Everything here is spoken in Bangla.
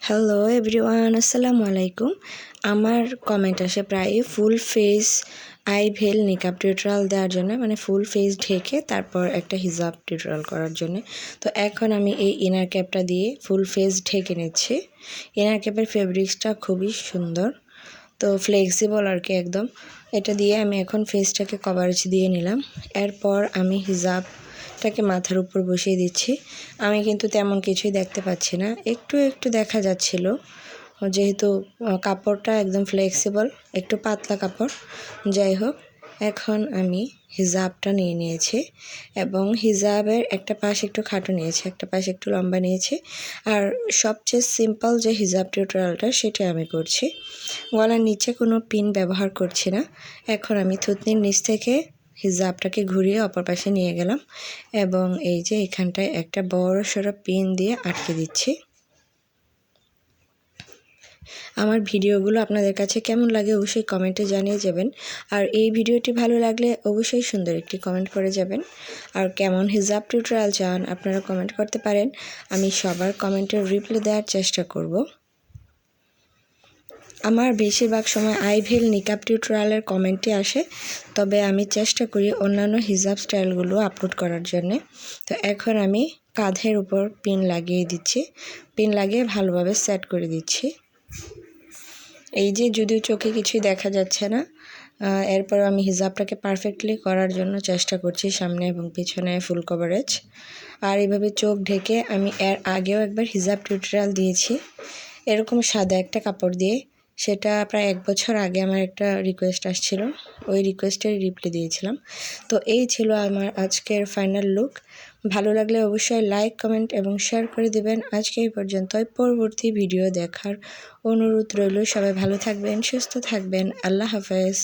হ্যালো এভরিওয়ান, আসসালামু আলাইকুম। আমার কমেন্ট আসে প্রায় full face I well নিকাব tutorial দেওয়ার জন্য, মানে ফুল ফেস ঢেকে তারপর একটা হিজাব টিউটোরিয়াল করার জন্য। তো এখন আমি এই ইনার ক্যাপটা দিয়ে ফুল ফেস ঢেকে নিচ্ছি। ইনার ক্যাপের ফেব্রিক্সটা খুবই সুন্দর, তো ফ্লেক্সিবল আর কি একদম। এটা দিয়ে আমি এখন ফেসটাকে কভারেজ দিয়ে নিলাম। এরপর আমি হিজাবটাকে মাথার উপর বসিয়ে দিচ্ছি। আমি কিন্তু তেমন কিছুই দেখতে পাচ্ছি না, একটু একটু দেখা যাচ্ছিল, যেহেতু কাপড়টা একদম ফ্লেক্সিবল, একটু পাতলা কাপড়। যাই হোক, এখন আমি হিজাবটা নিয়ে নিয়েছি এবং হিজাবের একটা পাশ একটু খাটো নিয়েছি, একটা পাশ একটু লম্বা নিয়েছি। আর সবচেয়ে সিম্পল যে হিজাব টিউটোরিয়ালটা সেটা আমি করছি। গলার নিচে কোনো পিন ব্যবহার করছি না। এখন আমি থুতনির নিচ থেকে হিজাবটাকে ঘুরিয়ে অপর পাশে নিয়ে গেলাম এবং এই যে এখানটায় একটা বড় সড়ো পিন দিয়ে আটকে দিচ্ছি। আমার ভিডিওগুলো আপনাদের কাছে কেমন লাগে অবশ্যই কমেন্টে জানিয়ে যাবেন। আর এই ভিডিওটি ভালো লাগলে অবশ্যই সুন্দর একটি কমেন্ট করে যাবেন। আর কেমন হিজাব টিউটোরিয়াল চান আপনারা কমেন্ট করতে পারেন, আমি সবার কমেন্টের রিপ্লাই দেওয়ার চেষ্টা করব। আমার বেশিরভাগ সময় আই ভেল নিকাব টিউটোরিয়ালের কমেন্টই আসে, তবে আমি চেষ্টা করি অন্যান্য হিজাব স্টাইলগুলো আপলোড করার জন্যে। তো এখন আমি কাঁধের উপর পিন লাগিয়ে দিচ্ছি, পিন লাগিয়ে ভালোভাবে সেট করে দিচ্ছি। এই যে যদিও চোখে কিছুই দেখা যাচ্ছে না, এরপর আমি হিজাবটাকে পারফেক্টলি করার জন্য চেষ্টা করছি, সামনে এবং পিছনে ফুল কভারেজ। আর এইভাবে চোখ ঢেকে আমি এর আগেও একবার হিজাব টিউটোরিয়াল দিয়েছি এরকম সাদা একটা কাপড় দিয়ে। সেটা প্রায় 1 বছর আগে আমার একটা রিকোয়েস্ট আসছিল, ওই রিকোয়েস্টের রিপ্লাই দিয়েছিলাম। তো এই ছিল আমার আজকের ফাইনাল লুক। ভালো লাগলে অবশ্যই লাইক, কমেন্ট এবং শেয়ার করে দেবেন। আজকে এই পর্যন্তই, পরবর্তী ভিডিও দেখার অনুরোধ রইল। সবাই ভালো থাকবেন, সুস্থ থাকবেন। আল্লাহ হাফেজ।